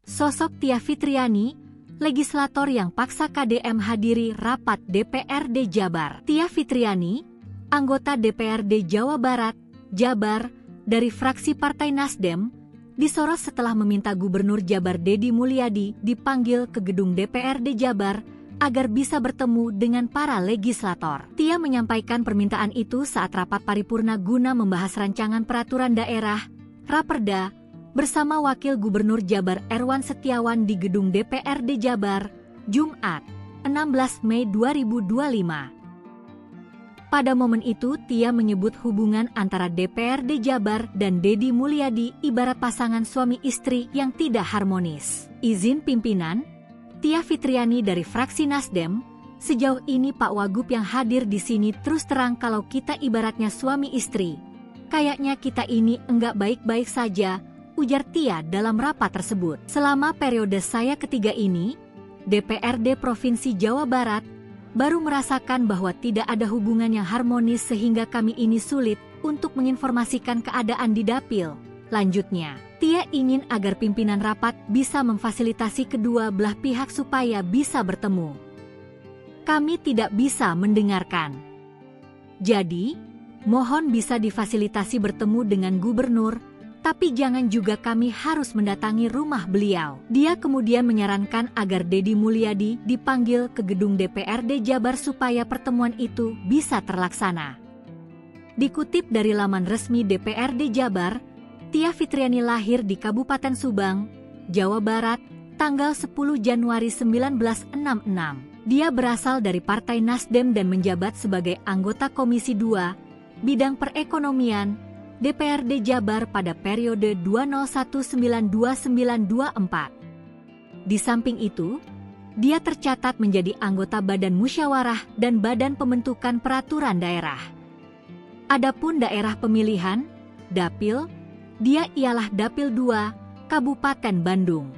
Sosok Tia Fitriani, legislator yang paksa KDM hadiri rapat DPRD Jabar. Tia Fitriani, anggota DPRD Jawa Barat, Jabar, dari fraksi Partai Nasdem, disorot setelah meminta Gubernur Jabar Deddy Mulyadi dipanggil ke gedung DPRD Jabar agar bisa bertemu dengan para legislator. Tia menyampaikan permintaan itu saat rapat paripurna guna membahas rancangan peraturan daerah, Raperda, bersama Wakil Gubernur Jabar Erwan Setiawan di gedung DPRD Jabar, Jumat, 16 Mei 2025. Pada momen itu, Tia menyebut hubungan antara DPRD Jabar dan Deddy Mulyadi ibarat pasangan suami istri yang tidak harmonis. Izin pimpinan, Tia Fitriani dari fraksi Nasdem, sejauh ini Pak Wagub yang hadir di sini terus terang kalau kita ibaratnya suami istri. Kayaknya kita ini enggak baik-baik saja, ujar Tia dalam rapat tersebut. Selama periode saya ketiga ini, DPRD Provinsi Jawa Barat baru merasakan bahwa tidak ada hubungan yang harmonis sehingga kami ini sulit untuk menginformasikan keadaan di dapil. Lanjutnya, Tia ingin agar pimpinan rapat bisa memfasilitasi kedua belah pihak supaya bisa bertemu. Kami tidak bisa mendengarkan. Jadi, mohon bisa difasilitasi bertemu dengan gubernur, tapi jangan juga kami harus mendatangi rumah beliau. Dia kemudian menyarankan agar Deddy Mulyadi dipanggil ke gedung DPRD Jabar supaya pertemuan itu bisa terlaksana. Dikutip dari laman resmi DPRD Jabar, Tia Fitriani lahir di Kabupaten Subang, Jawa Barat, tanggal 10 Januari 1966. Dia berasal dari Partai Nasdem dan menjabat sebagai anggota Komisi 2, Bidang Perekonomian, DPRD Jabar pada periode 2019-2024. Di samping itu, dia tercatat menjadi anggota Badan Musyawarah dan Badan Pembentukan Peraturan Daerah. Adapun daerah pemilihan, Dapil, dia ialah Dapil 2, Kabupaten Bandung.